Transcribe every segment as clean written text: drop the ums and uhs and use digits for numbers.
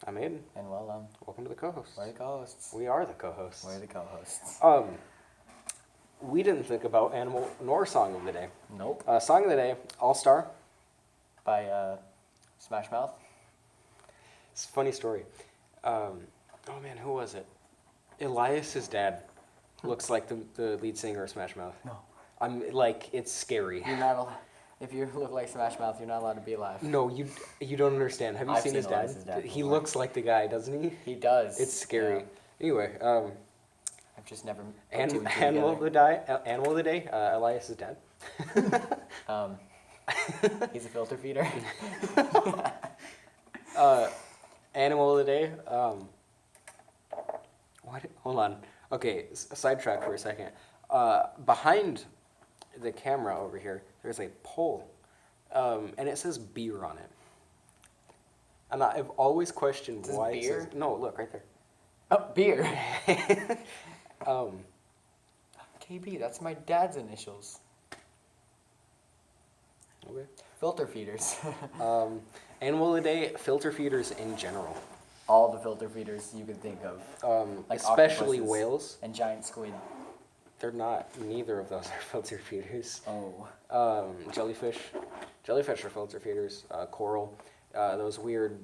I'm Aiden. And Welcome to the co-hosts. we're the co-hosts. We are the co-hosts. We're the co-hosts. We didn't think about animal nor song of the day. Nope. Song of the day, All Star. By Smash Mouth. It's a funny story. Oh man, who was it? Elias's dad looks like the lead singer of Smash Mouth. No. I'm like, it's scary. You're not allowed. If you look like Smash Mouth, you're not allowed to be alive. No, you don't understand. Have you I've seen his seen dad? Elias's dad He before. looks like the guy, doesn't he? He does. It's scary. Yeah. Anyway, I've just never. put two and two animal of together. the day, Elias's dad. He's a filter feeder. Animal of the day. What? Hold on. Okay, sidetrack for a second. Behind the camera over here, there's a pole, and it says beer on it. And I've always questioned It says why beer? it says. No, look right there. Oh, beer. Um, KB, that's my dad's initials. okay. Filter feeders. Animal of the day, filter feeders in general. All the filter feeders you could think of. Like Especially octopuses whales. and giant squid. They're not. Neither of those are filter feeders. Oh. Jellyfish. Jellyfish are filter feeders. Coral. Those weird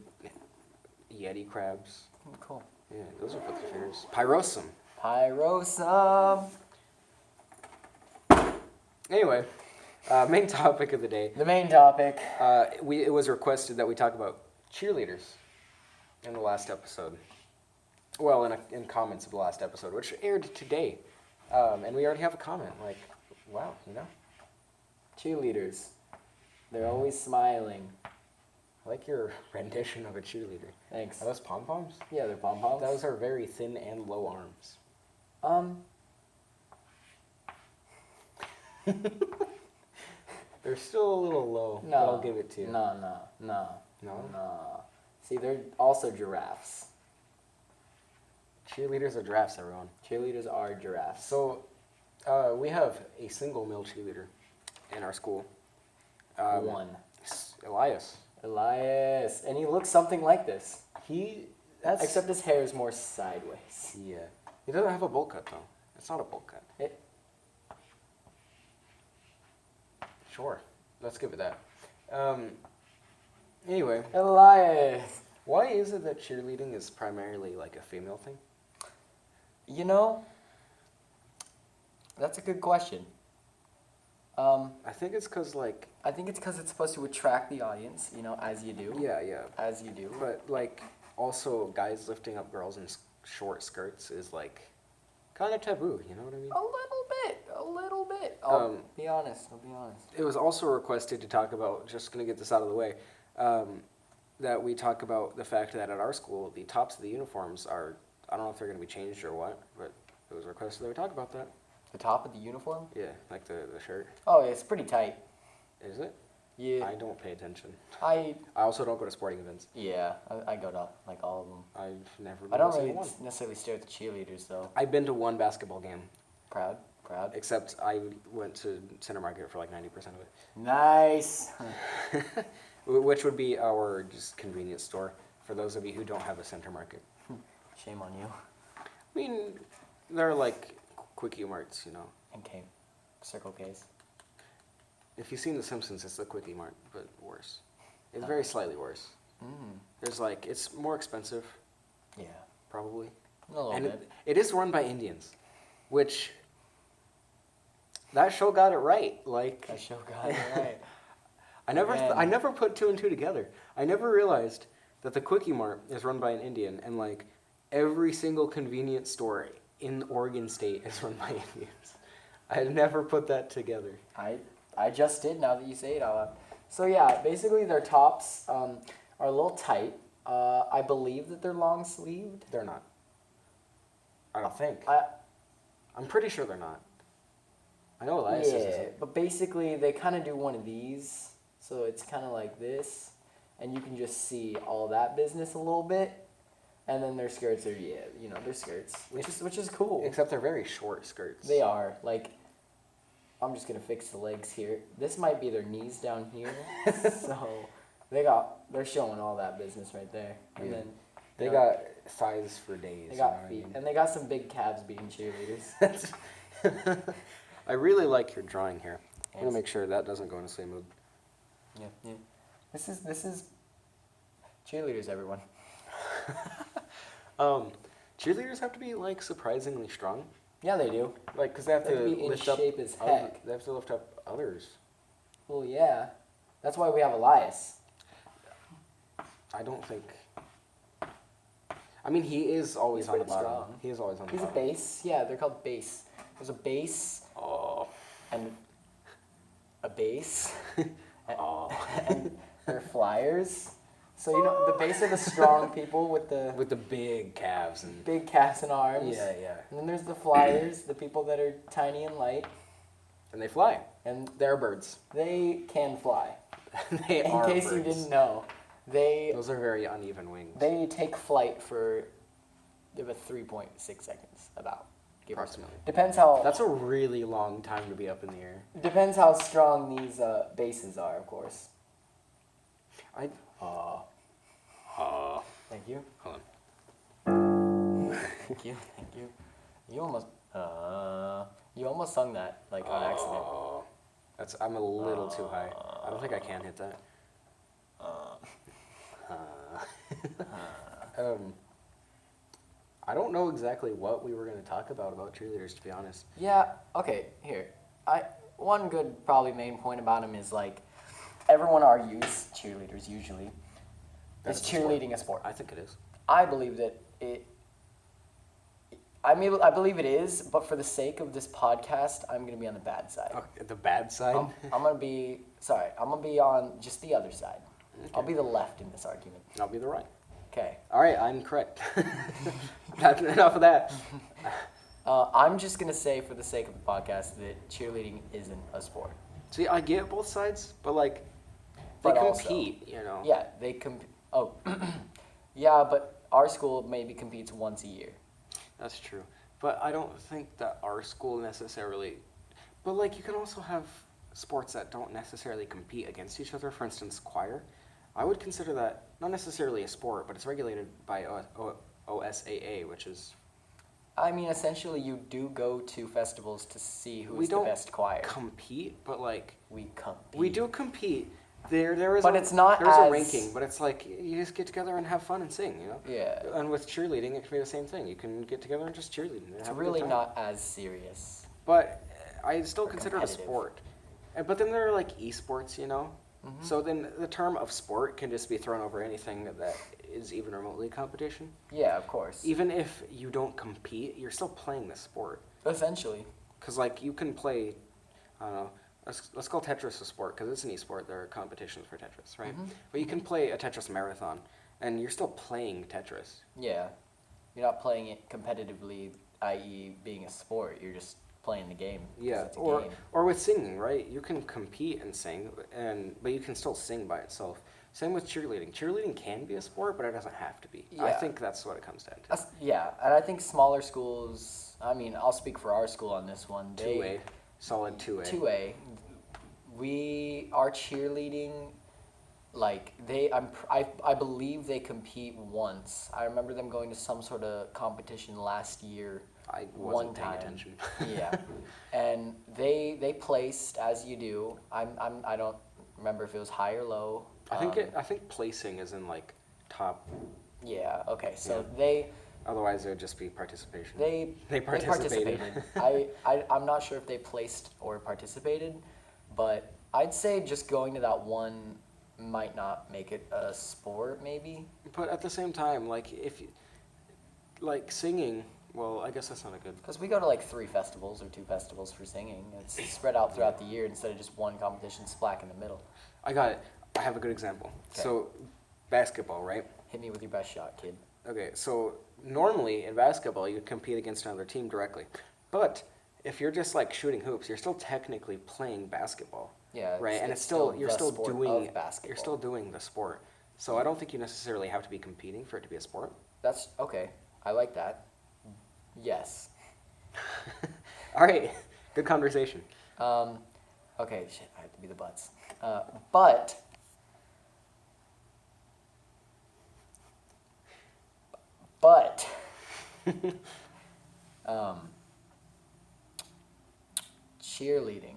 yeti crabs. Cool. Yeah, those are filter feeders. Pyrosum. Pyrosum. Anyway, main topic of the day. The main topic. It was requested that we talk about cheerleaders in the last episode. Well, in comments of the last episode, which aired today. And we already have a comment. Like, wow, you know? Cheerleaders. They're always smiling. I like your rendition of a cheerleader. Thanks. Are those pom-poms? Yeah, they're pom-poms. Those are very thin and low arms. They're still a little low, No. but I'll give it to you. No. No? See, they're also giraffes. Cheerleaders are giraffes, everyone. Cheerleaders are giraffes. So, we have a single male cheerleader in our school. One. Elias. Elias. And he looks something like this. That's Except his hair is more sideways. yeah. He doesn't have a bowl cut though. It's not a bowl cut. Sure. Let's give it that. Anyway, Elias. why is it that cheerleading is primarily like a female thing? You know, that's a good question. I think it's because like I think it's because it's supposed to attract the audience, you know, as you do. yeah. As you do. But like also guys lifting up girls in short skirts is like kind of taboo. You know what I mean? A little bit. I'll be honest. It was also requested to talk about, just going to get this out of the way, that we talk about the fact that at our school, the tops of the uniforms are, I don't know if they're going to be changed or what, but it was requested that we talk about that. The top of the uniform? Yeah, like the shirt. Oh, it's pretty tight. Is it? Yeah. I don't pay attention. I also don't go to sporting events. I go to like all of them. I've never been I to a don't single really one. necessarily stare at the cheerleaders though. I've been to one basketball game, Proud. except I went to Center Market for like 90% of it. Nice. Which would be our just convenience store for those of you who don't have a Center Market. Shame on you. I mean, they're like quickie marts, you know. And Circle K's. If you've seen The Simpsons, it's the quickie mart, but worse. It's very slightly worse. There's like, it's more expensive, Yeah. probably. A little And bit. it is run by Indians, which that show got it right. Like, That show got it right. I never put two and two together. I never realized that the quickie mart is run by an Indian, and like every single convenience store in Oregon State is run by Indians. I had never put that together. I just did now that you say it out loud. So yeah, basically their tops are a little tight. I believe that they're long sleeved. They're not. I don't think. I I'm pretty sure they're not. I know Elias yeah, is. but basically they kind of do one of these, so it's kind of like this, and you can just see all that business a little bit, and then their skirts are they're skirts, which is cool. Except they're very short skirts. They are like. I'm just gonna fix the legs here. This might be their knees down here, so they're showing all that business right there, and Yeah. then They You got thighs for days. They you know got what I feet, mean? and they got some big calves being cheerleaders. I really like your drawing here. I'm gonna Yes. make sure that doesn't go in the same mood. Yeah, yeah. This is cheerleaders, everyone. Cheerleaders have to be like surprisingly strong, Yeah, they do. like because they have They have to to be in lift up. shape as heck. They have to lift up others. Well, yeah. That's why we have Elias. I don't think. I mean, he is always He's on the pretty bottom. strong. He is always on the He's a bottom. base. Yeah, they're called base. There's a base Oh. and a base. Oh. And they're flyers. So the base are the strong people with the With the big calves and. big calves and arms. Yeah, yeah. And then there's the flyers, the people that are tiny and light, And they fly. and They're birds. they can fly. They In are case birds. you didn't know, they Those are very uneven wings. they take flight for about 3.6 seconds, about. Give or take. Approximately. Depends how. That's a really long time to be up in the air. Depends how strong these bases are, of course. I. Thank you. Hold on. Thank you. Thank you. You almost sung that like on accident. That's. I'm a little too high. I don't think I can hit that. I don't know exactly what we were going to talk about cheerleaders, to be honest. Yeah. Okay. Here, one good probably main point about them is like everyone argues cheerleaders usually. That's Is a sport. cheerleading a sport? I think it is. I believe that it. I believe it is, but for the sake of this podcast, I'm gonna be on the bad side. Okay, the bad side? I'm gonna be on just the other side. I'll Okay. be the left in this argument. I'll be the right. Okay. All right, I'm correct. That's enough of that. I'm just gonna say, for the sake of the podcast, that cheerleading isn't a sport. See, I get both sides, but like, they But also- compete, you know? Yeah, they compete. Oh, yeah, but our school maybe competes once a year. That's true. But I don't think that our school necessarily. But like, you can also have sports that don't necessarily compete against each other. For instance, choir. I would consider that not necessarily a sport, but it's regulated by OSAA, which is. I mean, essentially, you do go to festivals to see We who's the don't best choir. compete, but like. We compete. We do compete. There is. But it's not There's a as- ranking, but it's like you just get together and have fun and sing, you know. Yeah. And with cheerleading, it can be the same thing. You can get together and just cheerlead. And It's have a good really time. not as serious. But I still consider it a competitive. sport. But then there are like esports, you know. Mm-hmm. So then the term of sport can just be thrown over anything that is even remotely competition. Yeah, of course. Even if you don't compete, you're still playing the sport. Essentially. Because like you can play, I don't know. Let's call Tetris a sport because it's an esport. There are competitions for Tetris, right? Mhm. But you can play a Tetris marathon, and you're still playing Tetris. Yeah. You're not playing it competitively, i.e., being a sport. You're just playing the game. 'cause Yeah, it's a or game. or with singing, right? You can compete and sing, but you can still sing by itself. Same with cheerleading. Cheerleading can be a sport, but it doesn't have to be. I Yeah. think that's what it comes down to. Yeah, and I think smaller schools. I mean, I'll speak for our school on this one. 2A, solid 2A. 2A. Our cheerleading, like I believe they compete once. I remember them going to some sort of competition last year. I one wasn't paying time. attention. Yeah, and they placed, as you do. I don't remember if it was high or low. I think placing is in like top. Yeah. Okay. So Yeah. Otherwise, it would just be participation. They participated. I'm not sure if they placed or participated, but I'd say just going to that one might not make it a sport, maybe. But at the same time, like if you, like singing, well, I guess that's not a good. Because we go to like 3 festivals or 2 festivals for singing. It's spread out throughout the year instead of just one competition splack in the middle. I got it. I have a good example. Okay. So, basketball, right? Hit me with your best shot, kid. Okay, so normally in basketball you compete against another team directly, but if you're just like shooting hoops, you're still technically playing basketball. Yeah, right, and it's it's still you're the still sport doing of basketball. you're still doing the sport. So I don't think you necessarily have to be competing for it to be a sport. That's okay. I like that. Yes. All right, good conversation. Okay, shit, I have to be the butts. But Cheerleading.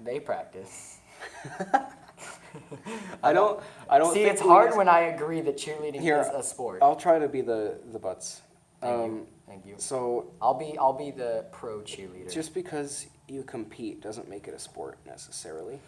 They practice. I don't See, think it's we hard ex- when I agree that cheerleading Here, is a sport. I'll try to be the butts. Thank you. So I'll be the pro cheerleader. just because you compete doesn't make it a sport necessarily,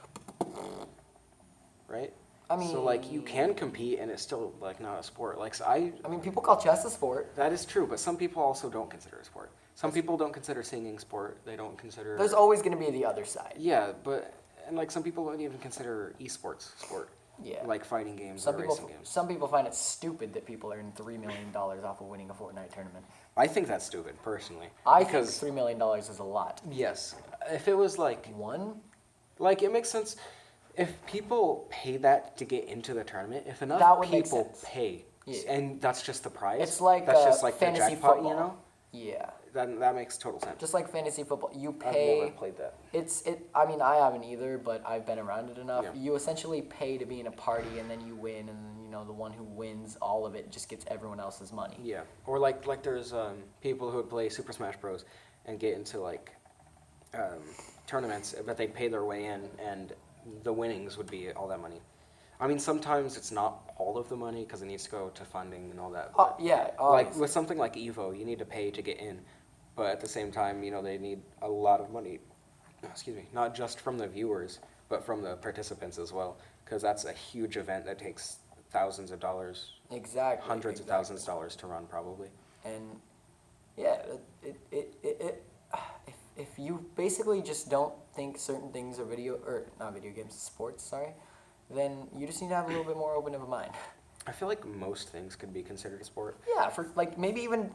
right? I mean, so like you can compete and it's still like not a sport. Like so I mean, people call chess a sport. that is true, but some people also don't consider it a sport. Some people don't consider singing sport. They don't consider. There's always going to be the other side. Yeah, but and like some people don't even consider esports sport. Yeah. Like fighting games Some or people, racing games. some people find it stupid that people earn $3 million off of winning a Fortnite tournament. I think that's stupid, personally. I think $3 million is a lot. Yes, if it was like One? Like, it makes sense if people pay that to get into the tournament. If enough That would make people sense. pay, Yeah. and that's just the prize. It's like that's just like the fantasy jackpot, football. you know. Yeah. That makes total sense. Just like fantasy football, you I've pay. never played that. I mean, I haven't either, but I've been around it enough. Yeah. You essentially pay to be in a party, and then you win, and then, you know, the one who wins all of it just gets everyone else's money. Yeah, or like there's people who would play Super Smash Bros. And get into like tournaments, but they'd pay their way in, and the winnings would be all that money. I mean, sometimes it's not all of the money because it needs to go to funding and all that. but Yeah. like Obviously. with something like Evo, you need to pay to get in, but at the same time, you know, they need a lot of money. Excuse me, not just from the viewers, but from the participants as well, because that's a huge event that takes thousands of dollars, Exactly. hundreds of thousands of dollars to run, probably. And yeah, if you basically just don't think certain things are not video games, sports, sorry, then you just need to have a little bit more open of a mind. I feel like most things could be considered a sport. Yeah, for like maybe even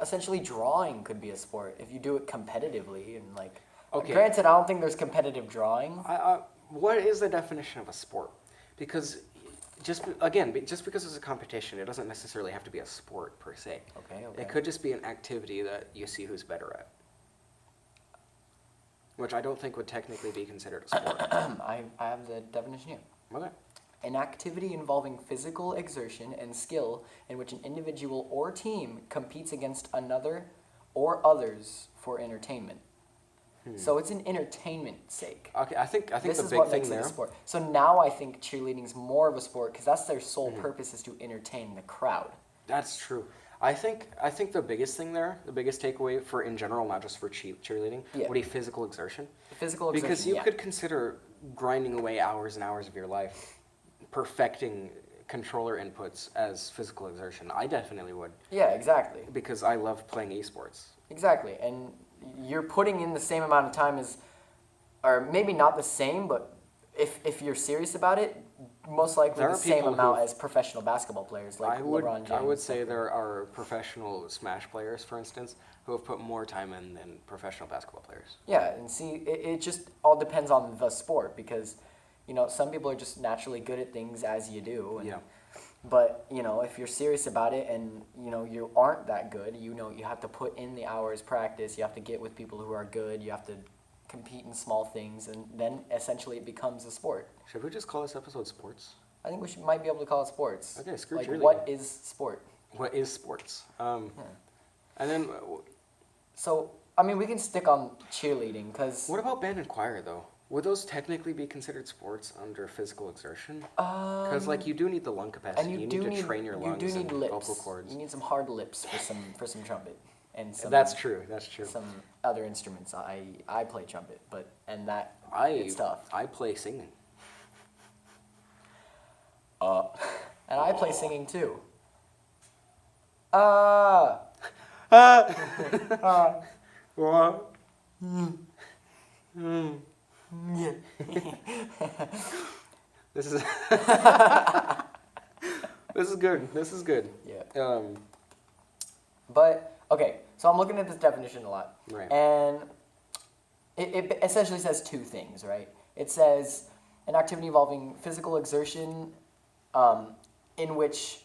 essentially drawing could be a sport if you do it competitively and like. Okay. Granted, I don't think there's competitive drawing. What is the definition of a sport? Because just because it's a competition, it doesn't necessarily have to be a sport per se. Okay. It could just be an activity that you see who's better at, which I don't think would technically be considered a sport. I have the definition here. Okay. An activity involving physical exertion and skill in which an individual or team competes against another or others for entertainment. So it's an entertainment sake. Okay, I think This the is big what thing makes it there. a sport. So now I think cheerleading's more of a sport because that's their sole purpose is to entertain the crowd. That's true. I think the biggest thing there, the biggest takeaway for in general, not just for cheerleading, Yeah. would be physical exertion. Physical exertion. Because you yeah. could consider grinding away hours and hours of your life, perfecting controller inputs as physical exertion. I definitely would. Yeah, exactly. Because I love playing esports. Exactly. And you're putting in the same amount of time as, or maybe not the same, but if you're serious about it, most likely There the are same people amount who- as professional basketball players like LeBron James. I would say there are professional Smash players, for instance, who have put more time in than professional basketball players. Yeah, and see, it just all depends on the sport because, you know, some people are just naturally good at things as you do. And, Yeah. But, you know, if you're serious about it and, you know, you aren't that good, you know, you have to put in the hours, practice, you have to get with people who are good, you have to compete in small things, and then essentially it becomes a sport. Should we just call this episode sports? I think might be able to call it sports. Okay, screw like, cheerleading. what is sport? What is sports? And then, So, I mean, we can stick on cheerleading because... what about band and choir, though? Would those technically be considered sports under physical exertion? Because, like, you do need the lung capacity. And you need to train your lungs you do need and lips. vocal cords. You need some hard lips for some trumpet and some. That's true. That's true. Some other instruments. I play trumpet, it's tough. I play singing. And I play singing too. This is this is good. This is good. Yeah. But okay, so I'm looking at this definition a lot, Right. and it essentially says two things, right? It says an activity involving physical exertion, in which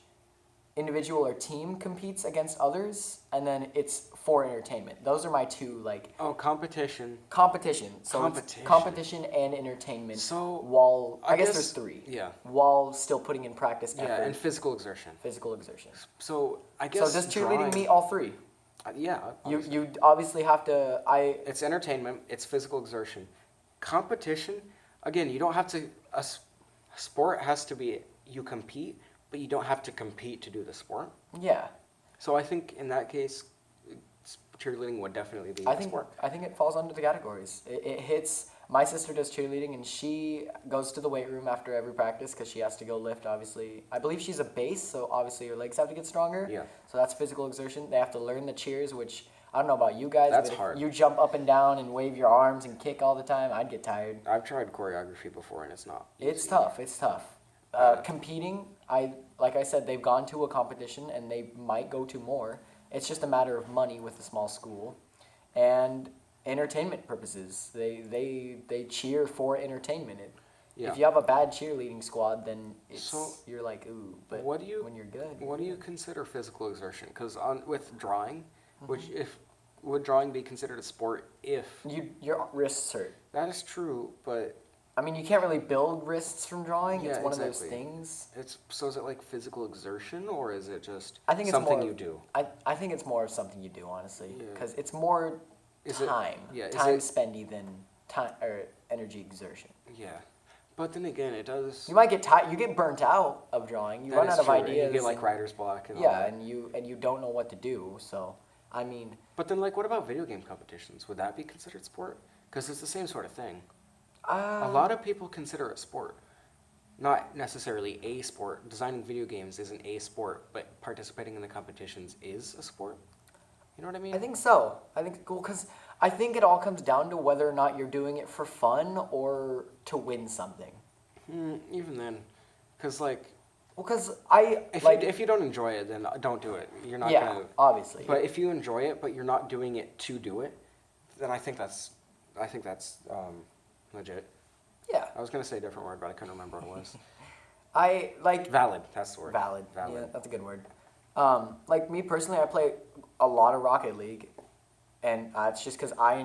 individual or team competes against others, and then it's for entertainment. Those are my two like Oh, competition. competition. So it's Competition. competition and entertainment. So, while I I guess guess- there's three. Yeah. While still putting in practice Yeah, effort, and physical exertion. physical exertion. So I guess. So does cheerleading drawing- meet all three? Yeah. You obviously. you obviously have to. It's entertainment. It's physical exertion. Competition. Again, you don't have to. Sport has to be you compete, but you don't have to compete to do the sport. Yeah. So I think in that case, cheerleading would definitely be I a think sport. I think it falls under the categories. It hits. My sister does cheerleading, and she goes to the weight room after every practice because she has to go lift. Obviously, I believe she's a base, so obviously her legs have to get stronger. Yeah. So that's physical exertion. They have to learn the cheers, which I don't know about you guys. That's but hard. If you jump up and down and wave your arms and kick all the time, I'd get tired. I've tried choreography before, and it's not. It's easy. tough. It's tough. Competing, like I said, they've gone to a competition and they might go to more. It's just a matter of money with a small school, and entertainment purposes. They cheer for entertainment. Yeah. If you have a bad cheerleading squad, then So, you're like ooh. But what do you- when you're good? What do you consider physical exertion? Because with drawing, Mm-hmm. which if would drawing be considered a sport if Your wrists hurt. that is true, but I mean, you can't really build wrists from drawing. It's Yeah, one of those exactly. things. is it like physical exertion or is it just I think it's something more- you do? I think it's more of something you do, honestly, Yeah. because it's more Is it- time, yeah, is time it- spendy than time or energy exertion. Yeah, but then again, it does. You might get tired. You get burnt out of drawing. You that run is out of true, and ideas. You get like and- writer's block and all yeah, that. and you don't know what to do. So, I mean, But then, like, what about video game competitions? Would that be considered sport? Because it's the same sort of thing. A lot of people consider it sport. Not necessarily a sport. Designing video games isn't a sport, but participating in the competitions is a sport. You know what I mean? I think so. I think cool because I think it all comes down to whether or not you're doing it for fun or to win something. Even then, because like, Well, because I if like if you don't enjoy it, then don't do it. You're not yeah, gonna. obviously. But if you enjoy it, but you're not doing it to do it, then I think that's legit. yeah, I was gonna say a different word, but I couldn't remember what it was. I like Valid. That's the word. valid. Valid. Yeah, that's a good word. Like me personally, I play a lot of Rocket League, and it's just because I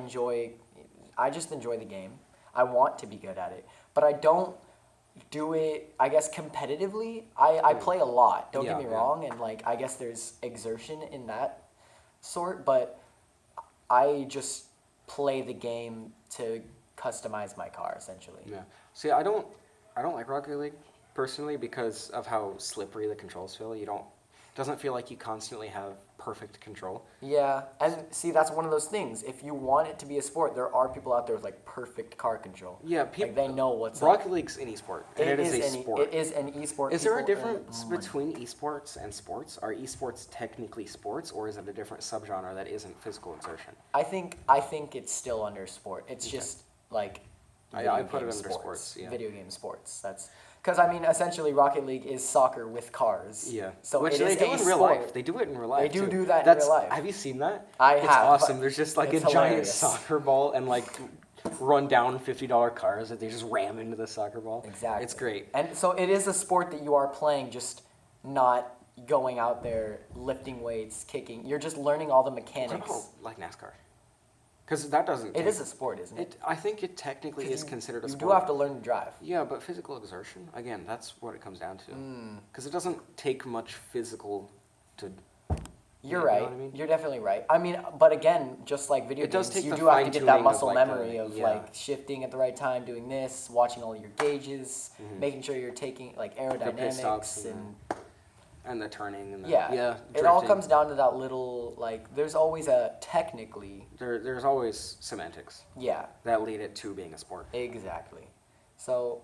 just enjoy the game. I want to be good at it, but I don't do it, I guess, competitively. I play a lot, don't get Yeah, me yeah. wrong, and like I guess there's exertion in that sort, but I just play the game to customize my car essentially. Yeah. See, I don't like Rocket League personally because of how slippery the controls feel. It doesn't feel like you constantly have perfect control. Yeah, and see, that's one of those things. If you want it to be a sport, there are people out there with like perfect car control. Yeah, Like they know what's Rocket up. League's an esport, and it is a sport. It is an esport. Is there a People earn difference money. between esports and sports? Are esports technically sports, or is it a different subgenre that isn't physical exertion? I think it's still under sport. It's just like I video put it game under sports, yeah. Video game sports. That's because I mean, essentially, Rocket League is soccer with cars. Yeah. So Which it they is do a in real sport. life. They do it in real life. They do too. do that in That's, real life. Have you seen that? I it's have. awesome. There's just like It's a giant hilarious. soccer ball and like run down $50 cars that they just ram into the soccer ball. Exactly. It's great. And so it is a sport that you are playing, just not going out there lifting weights, kicking. You're just learning all the What mechanics. about like NASCAR? Because that doesn't. It is a sport, isn't it? I think it technically 'Cause is considered a you sport. do have to learn to drive. Yeah, but physical exertion, again, that's what it comes down to. Mm. Because it doesn't take much physical to. You're You know right. what I mean? You're definitely right. I mean, but again, just like video It does games, take you the do have to get that fine-tuning of, muscle like, the- memory of yeah. like shifting at the right time, doing this, watching all your gauges, making sure you're taking like pit stops aerodynamics and and And the turning and the. yeah. It all drifting. comes down to that little like. There's always a technically. There's always semantics Yeah. that lead it to being a sport. Exactly. So,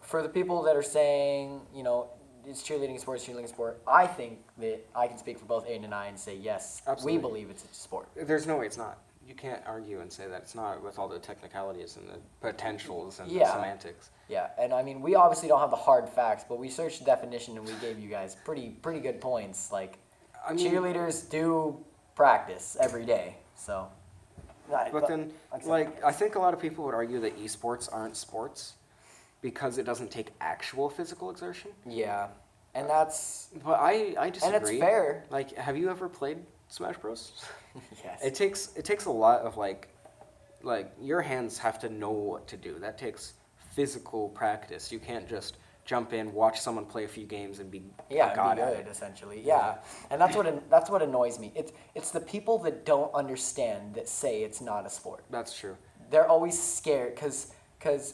for the people that are saying, you know, is cheerleading a sport, is cheerleading a sport, I think that I can speak for both Aiden and I and say, yes, Absolutely. we believe it's a sport. There's no way it's not. You can't argue and say that it's not with all the technicalities and the potentials and Yeah. the semantics. Yeah, and I mean, we obviously don't have the hard facts, but we searched the definition and we gave you guys pretty good points. Like, I mean, cheerleaders do practice every day, so. But then, like I said- like, I think a lot of people would argue that esports aren't sports because it doesn't take actual physical exertion. Yeah, And that's But I disagree. and it's fair. Like, have you ever played Smash Bros? Yes. It takes a lot of like your hands have to know what to do. That takes physical practice. You can't just jump in, watch someone play a few games, and be Yeah, a god be at good it. essentially. Yeah, and that's what annoys me. It's the people that don't understand that say it's not a sport. That's true. They're always scared because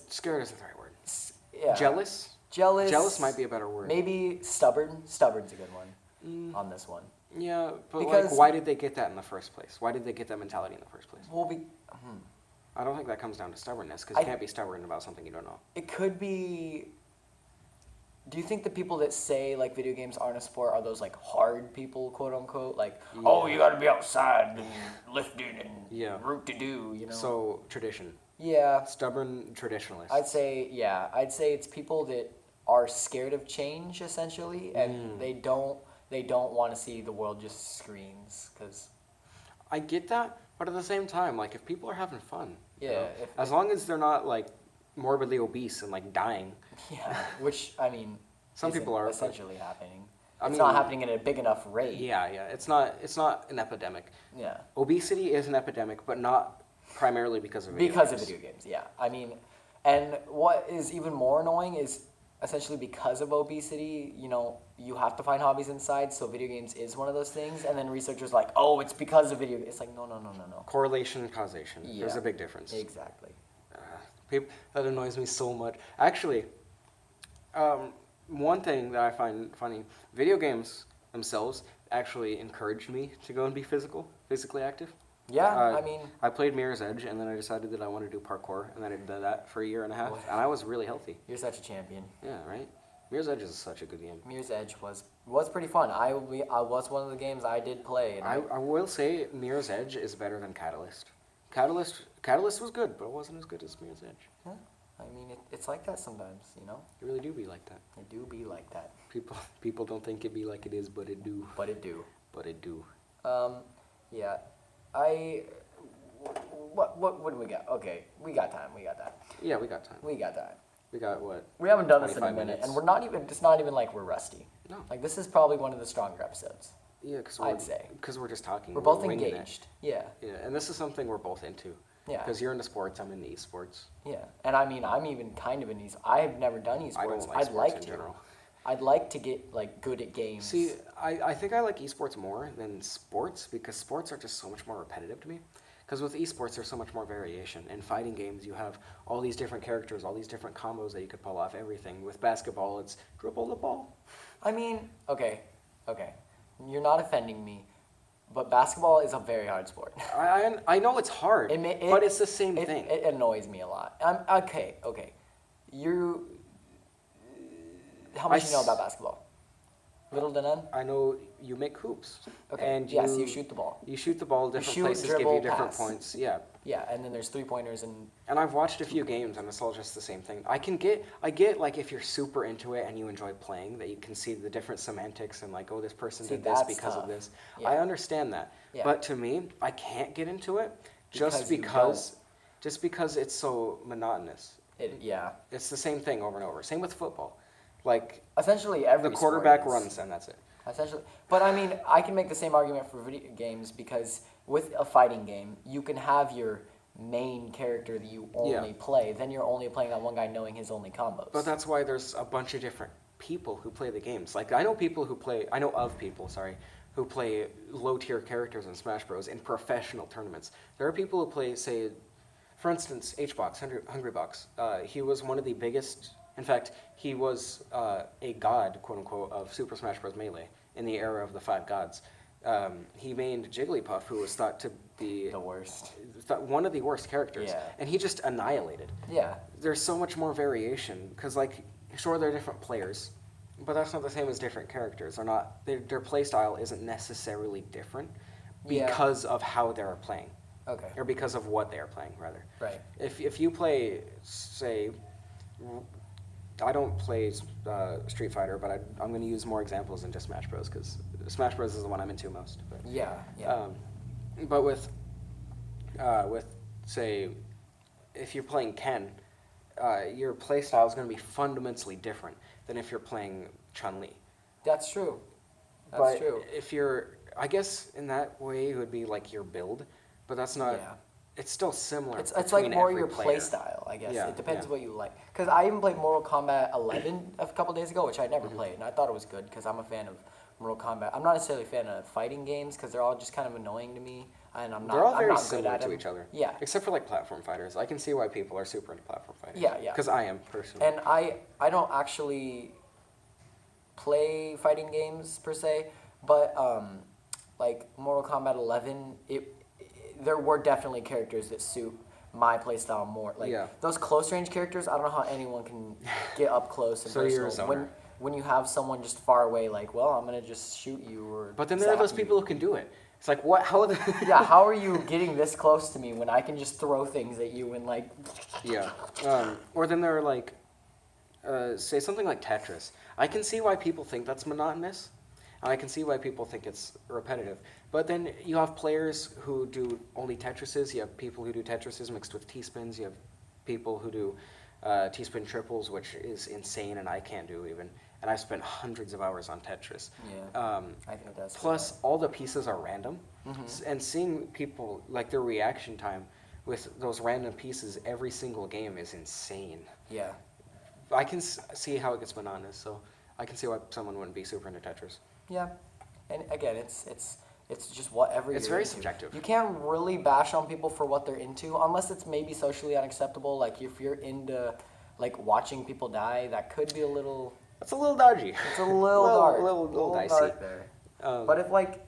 Scared isn't the right word. yeah, Jealous. jealous. Jealous might be a better word. Maybe stubborn. Stubborn's a good one on this one. Yeah, but Because- like, why did they get that in the first place? Why did they get that mentality in the first place? Well, I don't think that comes down to stubbornness, because I- you can't be stubborn about something you don't know. it could be. Do you think the people that say like video games aren't a sport are those like hard people, quote unquote? Like, oh, you got to be outside and lifting and Yeah. root to do, you know? So, tradition. Yeah, Stubborn traditionalists. I'd say it's people that are scared of change essentially, and they don't want to see the world just screens because I get that, but at the same time, like, if people are having fun, you Yeah, know, if- as long as they're not like morbidly obese and like dying. yeah, which I mean, Some isn't people are, but- essentially happening. I It's not mean- happening at a big enough rate. Yeah, it's not an epidemic. Yeah. Obesity is an epidemic, but not primarily because of video Because games. of video games, yeah. I mean, and what is even more annoying is essentially because of obesity, you know, you have to find hobbies inside, so video games is one of those things, and then researchers like, oh, it's because of video games. It's like, no. Correlation and causation. There's Yeah. a big difference. Exactly. That annoys me so much. Actually, one thing that I find funny, video games themselves actually encouraged me to go and be physically active. Yeah, Uh, I mean, I played Mirror's Edge, and then I decided that I wanted to do parkour, and then I did that for a year and a half, and I was really healthy. you're such a champion. Yeah, right? Mirror's Edge is such a good game. Mirror's Edge was pretty fun. I was one of the games I did play. And I will say Mirror's Edge is better than Catalyst. Catalyst was good, but it wasn't as good as Mirror's Edge. Yeah, I mean, it's like that sometimes, you know? It really do be like that. It do be like that. People don't think it be like it is, but it do. But it do. But it do. Yeah. What do we got? Okay, we got time. Yeah, we got time. We got time. We got what? We haven't done this in a 25 minute, minutes. and we're not even. It's not even like we're rusty. No. Like this is probably one of the stronger episodes. Yeah, because I'd say. because we're just talking. We're both winging it. engaged. Yeah. Yeah, and this is something we're both into. Yeah. Because you're into sports, I'm into esports. Yeah. And I mean, I'm even kind of in these. I have never done esports. I don't like I'd sports like in to. general. I'd like to get like good at games. See, I think I like esports more than sports because sports are just so much more repetitive to me. Because with esports, there's so much more variation. In fighting games, you have all these different characters, all these different combos that you could pull off, everything. With basketball, it's dribble the ball. I mean, okay. You're not offending me, but basketball is a very hard sport. I know it's hard, but it's the same thing. It annoys me a lot. Okay. How much do you know about basketball? Little to none? I know you make hoops. Okay. And Yes, you shoot the ball. You shoot the ball, different shoot, places give dribble, you different pass. points. Yeah. Yeah, and then there's 3-pointers and And I've watched a few games, and it's all just the same thing. I get like if you're super into it and you enjoy playing, that you can see the different semantics and like, oh, this person See, did this that's because tough. of this. Yeah. I understand that, Yeah. but to me, I can't get into it just Because because it's so monotonous. yeah. It's the same thing over and over. Same with football, like Essentially every the sport quarterback is. runs and that's it. Essentially, but I mean, I can make the same argument for video games because with a fighting game, you can have your main character that you only play. Then you're only playing that one guy knowing his only combos. But that's why there's a bunch of different people who play the games. Like I know of people, who play low-tier characters in Smash Bros. In professional tournaments. There are people who play, say, for instance, HBox, Hungrybox. He was one of the biggest. In fact, he was a god, quote unquote, of Super Smash Bros. Melee in the era of the 5 gods. He made Jigglypuff, who was thought to be the worst. one of the worst characters, Yeah. and he just annihilated. Yeah. There's so much more variation because, like, sure, they're different players, but that's not the same as different characters. They're not. Their play style isn't necessarily different because of how they're playing, Okay. or because of what they are playing, rather. Right. If you play, say, I don't play Street Fighter, but I'm going to use more examples than just Smash Bros. Because Smash Bros. Is the one I'm into most. But, Yeah. but with say, if you're playing Ken, your play style is going to be fundamentally different than if you're playing Chun-Li. That's true. That's But true. if you're, I guess in that way it would be like your build, but that's not. Yeah. It's still similar. It's like between more every your player. play style, I guess. Yeah, It depends yeah. what you like. Because I even played Mortal Kombat 11 a couple days ago, which I never Mm-hmm. played, and I thought it was good because I'm a fan of Mortal Kombat. I'm not necessarily a fan of fighting games because they're all just kind of annoying to me, and I'm not. They're all I'm very not good similar at to them. each other. Yeah. Except for like platform fighters. I can see why people are super into platform fighters. Yeah, yeah. Because I am personally. And I don't actually play fighting games per se, but like Mortal Kombat 11, there were definitely characters that suit my playstyle more. Like Yeah. those close range characters, I don't know how anyone can get up close and So you're a personal. zoner. When you have someone just far away, like, well, I'm gonna just shoot you or. But then there are zap those you. people who can do it. It's like what? How? Yeah, how are you getting this close to me when I can just throw things at you and like. Yeah. Or then there are like, say something like Tetris. I can see why people think that's monotonous, and I can see why people think it's repetitive. But then you have players who do only Tetrises. You have people who do Tetrises mixed with T-spins. You have people who do T-spin triples, which is insane, and I can't do even. And I've spent hundreds of hours on Tetris. Yeah. I think that's. Plus, all the pieces are random, Mhm. and seeing people like their reaction time with those random pieces every single game is insane. Yeah. I can see how it gets monotonous, so I can see why someone wouldn't be super into Tetris. Yeah, and again, it's just whatever. It's you're very into. subjective. You can't really bash on people for what they're into unless it's maybe socially unacceptable. Like if you're into like watching people die, that could be a little. It's a little dodgy. It's a little dark. Little dicey. dark there. But if like,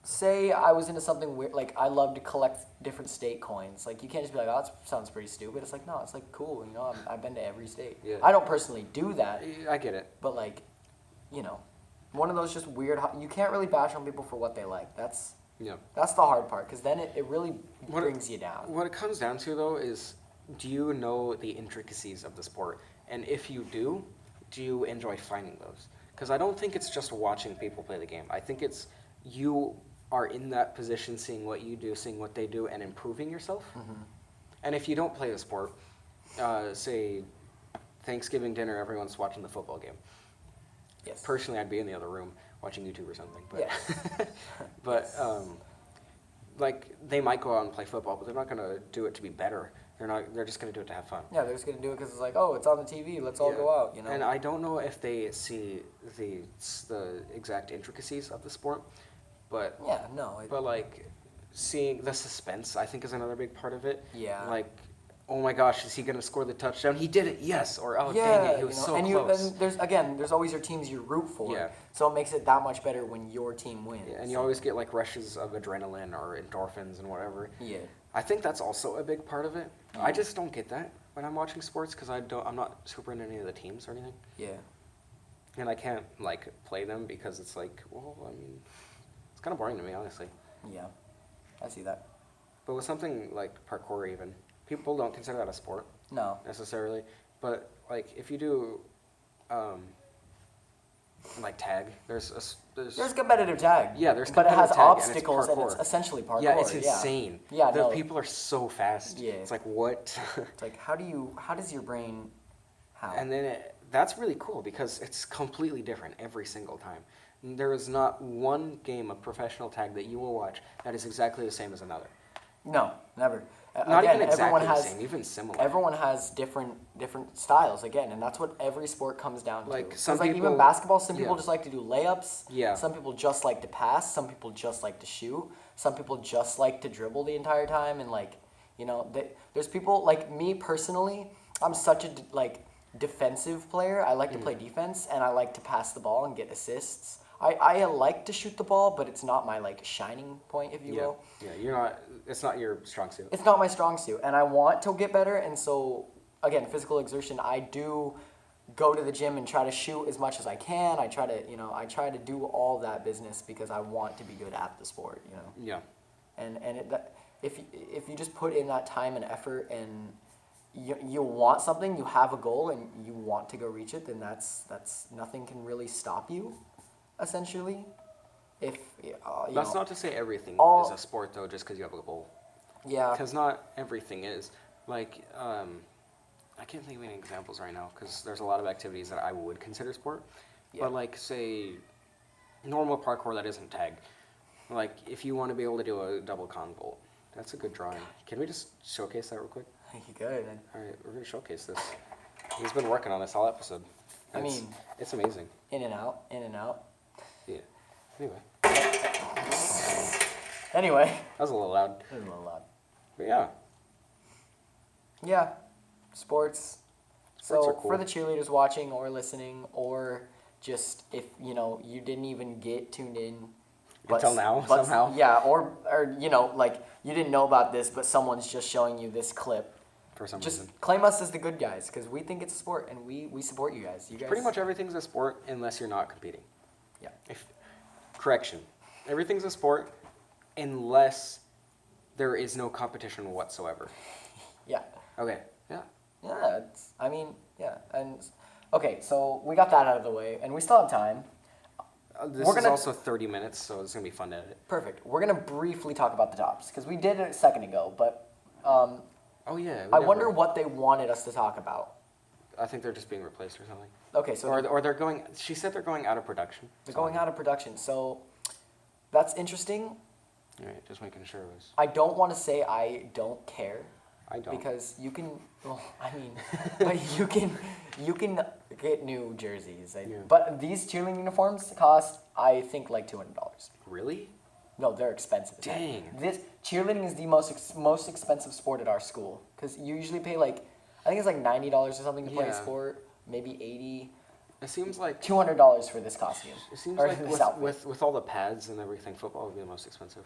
say I was into something weird, like I love to collect different state coins. Like you can't just be like, oh, that sounds pretty stupid. It's like no, it's like cool. You know, I've been to every state. Yeah. I don't personally do that, I get it. but like, you know, one of those just weird. You can't really bash on people for what they like. That's Yeah. the hard part because then it really What brings you down. What it comes down to, though, is do you know the intricacies of the sport? And if you do you enjoy finding those? Because I don't think it's just watching people play the game. I think it's you are in that position, seeing what you do, seeing what they do, and improving yourself. Mm-hmm. And if you don't play the sport, say Thanksgiving dinner, everyone's watching the football game. Yes. Personally, I'd be in the other room watching YouTube or something. But, Yes. but like they might go out and play football, but they're not going to do it to be better. They're just going to do it to have fun. Yeah, they're just gonna do it because it's like, oh, it's on the TV. Let's all Yeah. go out. You know. And I don't know if they see the exact intricacies of the sport, but yeah. No. but like seeing the suspense, I think, is another big part of it. Yeah. Like, oh my gosh, is he gonna score the touchdown? He did it, yes. Or oh yeah, dang it, he was you know, so and close. and there's always your teams you root for. Yeah. So it makes it that much better when your team wins. Yeah, and you always get like rushes of adrenaline or endorphins and whatever. Yeah. I think that's also a big part of it. Yeah. I just don't get that when I'm watching sports because I'm not super into any of the teams or anything. Yeah. And I can't like play them because it's like, well, I mean, it's kind of boring to me, honestly. Yeah. I see that. But with something like parkour, even people don't consider that a sport No. necessarily. But like if you do, like tag, there's There's competitive tag. Yeah, there's but it has competitive tag, and it's obstacles and it's parkour. essentially parkour. yeah, it's insane. Yeah, the no. people are so fast. Yeah. It's like what? It's like how does your brain how? And then that's really cool because it's completely different every single time. There is not one game of professional tag that you will watch that is exactly the same as another. No, never. Not Again, even exactly everyone has, the same, even similar. Everyone has different styles again, and that's what every sport comes down to. Like, 'Cause, some like people- even basketball, some people yeah. just like to do layups. Yeah. Some people just like to pass. Some people just like to shoot. Some people just like to dribble the entire time, and like you know, there's people like me personally. I'm such a defensive player. I like to play defense, and I like to pass the ball and get assists. I like to shoot the ball, but it's not my like shining point, if you Yeah, will. yeah, it's not your strong suit. It's not my strong suit, and I want to get better. And so, again, physical exertion. I do go to the gym and try to shoot as much as I can. I try to do all that business because I want to be good at the sport. You know. Yeah. And if you just put in that time and effort and you want something, you have a goal, and you want to go reach it, then that's nothing can really stop you, essentially. If That's not to say everything all- is a sport though, just because you have a goal. yeah. Because not everything is. Like, I can't think of any examples right now because there's a lot of activities that I would consider sport. Yeah. But like, say, normal parkour that isn't tag. Like, if you want to be able to do a double con vault, that's a good drawing. Can we just showcase that real quick? You good. And All right, we're gonna showcase this. He's been working on this all episode. I mean, it's amazing. in and out, in and out. Yeah. Anyway, Anyway. that was a little loud. It was a little loud. But yeah, Yeah. Sports. Sports So are cool. for the cheerleaders watching or listening, or just if you didn't even get tuned in Until now, somehow. Yeah, or like you didn't know about this, but someone's just showing you this clip. for some Just reason. claim us as the good guys because we think it's a sport and we support you guys. You guys. Pretty much everything's a sport unless you're not competing. Yeah. Correction. Everything's a sport unless there is no competition whatsoever. Yeah. Okay. Yeah. Yeah. Yeah. And okay, so we got that out of the way, and we still have time. This We're is gonna- also 30 minutes, so it's gonna be fun to edit. Perfect. We're gonna briefly talk about the tops because we did it a second ago, but Oh yeah. I wonder what they wanted us to talk about. I think they're just being replaced or something. Okay, so Or they're going. She said they're going out of production. they're going out of production. So that's interesting. All right, just making sure it was. I don't want to say I don't care I don't. because you can. Well, I mean, but you can get new jerseys. Yeah. But these cheerleading uniforms cost, I think, like $200. Really? No, they're expensive. as heck. Dang. This cheerleading is the most expensive sport at our school because you usually pay like, I think it's like $90 or something to play a Yeah. sport, maybe $80, It seems like. $200 for this costume. It seems or like this outfit. with all the pads and everything, football would be the most expensive.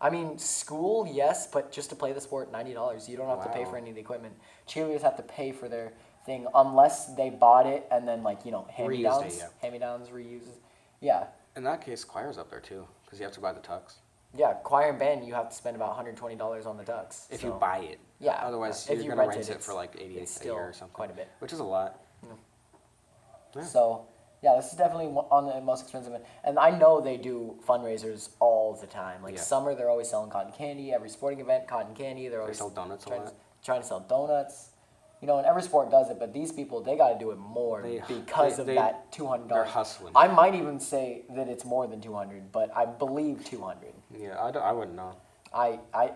I mean, school, yes, but just to play the sport, $90. You don't have to pay Wow. for any of the equipment. Cheerleaders have to pay for their thing unless they bought it and then hand-me-downs, yeah. hand-me-downs, reuses. Yeah. In that case, choir's up there too, because you have to buy the tux. Yeah, choir and band, you have to spend about $120 on the tux. If so- you buy it. Yeah. Otherwise, If you're you gonna rent rent it it's- for like 80 it's a still year or something. quite a bit. Which is a lot. Yeah. So, yeah, this is definitely on the most expensive end. And I know they do fundraisers all the time. Like Yeah. summer, they're always selling cotton candy. Every sporting event, cotton candy. They're They always sell donuts a trying, lot. trying to sell donuts. And every sport does it, but these people, they got to do it more because of that $200. They're hustling. I might even say that it's more than 200, but I believe 200. Yeah, I wouldn't know.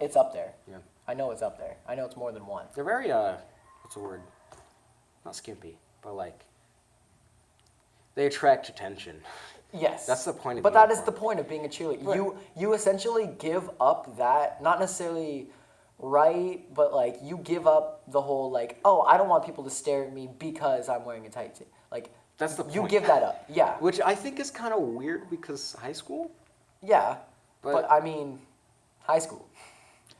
It's up there. Yeah. I know it's up there. I know it's more than one. They're very what's the word? Not skimpy, but like they attract attention. Yes. That's the point of But the that is the uniform. point of being a cheerleader. Right. You essentially give up that, not necessarily right, but like you give up the whole like, oh, I don't want people to stare at me because I'm wearing a tight tee. Like That's the you point. give that up. Yeah. Which I think is kind of weird because high school. Yeah. But- But I mean, high school.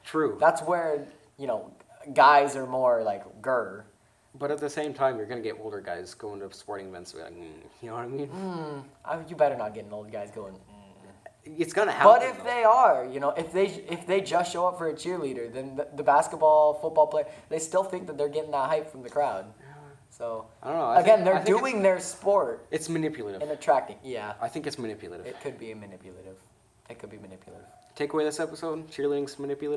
True. That's where, guys are more like grr. But at the same time, you're gonna get older guys going to sporting events. Like, you know what I mean? You better not get an old guys going. It's gonna happen. But if they are, if they just show up for a cheerleader, then the basketball, football player, they still think that they're getting that hype from the crowd. So I don't know. again, I they're think doing their sport It's manipulative. and attracting. Yeah, I think it's manipulative. it could be manipulative. It could be manipulative. Take away this episode. Cheerleading's manipulative.